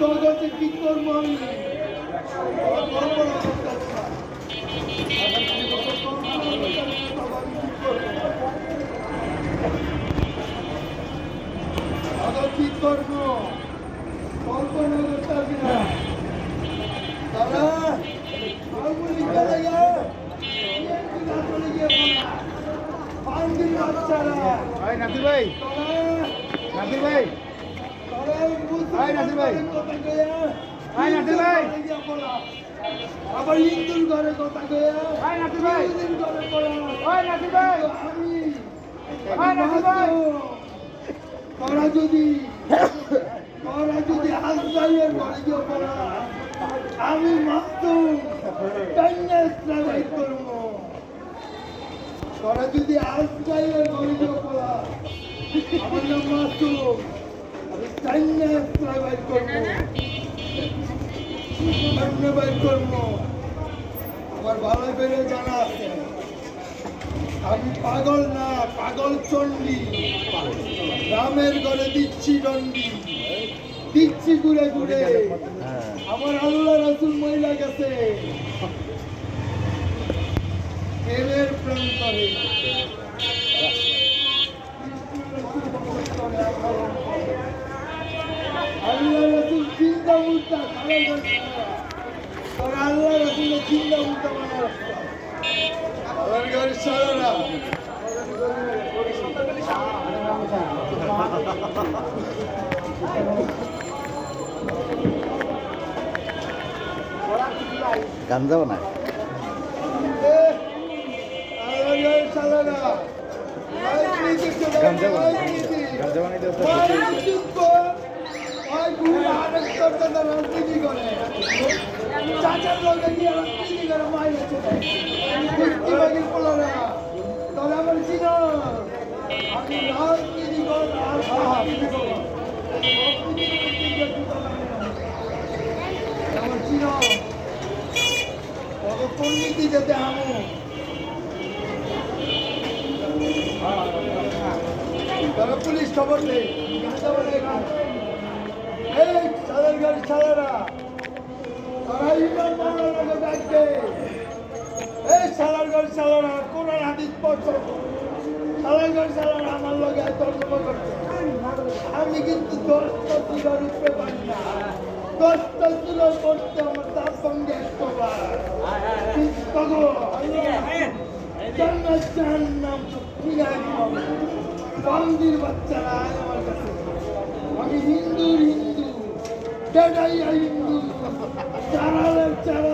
কাগজে কি করবো আমি? কি করবো? কল্পনা করতে পারবি না। দাদা নাসির ভাই, নাসির ভাই, নাসির ভাই, নাসির ভাই, আবার হিন্দুর ঘরে কথা কয়ে নাসির ভাই, ঘরে পড়া নাসির ভাই, আমি নাসির ভাই, তোরা যদি আজরাইলের ঘরে গিয়ে পড়া আমি মাত্র বাইক করবো। তোরা যদি আজরাইলের ঘরে গিয়ে পড়া আমার নাম মাত্র আমি বাইক করবো, বাইক করবো। আমার ভালো করে জানা আছে আমি পাগল না, পাগল চণ্ডী। রামের ঘরে দিচ্ছি দণ্ডি, দিচ্ছি ঘুরে ঘুরে। আমার আল্লাহ রাসূল মহিলা গেছে প্রেমের প্রেম করে। আল্লাহ রাসূল চিন্তা উল্টা আর আল্লাহ রাসূলের চিন্তা উল্টা বানায় রাখছে। আমার ঘরে সারা গান যাবো না রাজনীতি করে চাচার লোকে গিয়ে রাজনীতি করে মাইনে তবে আমার ছিল আমি রাজনীতি কর আমার ছিল দুর্নীতি যেতে আমু তারা পুলিশ খবর নেই। এই সাদের গাড়ি ছাড়ারা তারা ইমান মামলাকে ডাকবে। এই সালার গাড়ি চালারা কোরআন হাদিস পড়ছো, সালার গাড়ি চালারা আমার লগে তর্জমা করছে। আমি কিন্তু 10টা চুলার উপরে পারি না, 10টা চুলার করতে আমার তার সঙ্গে বান্দির বাচ্চারা আমার কাছে। আমি হিন্দু, ডেডাইয়া হিন্দু, চারালের চারা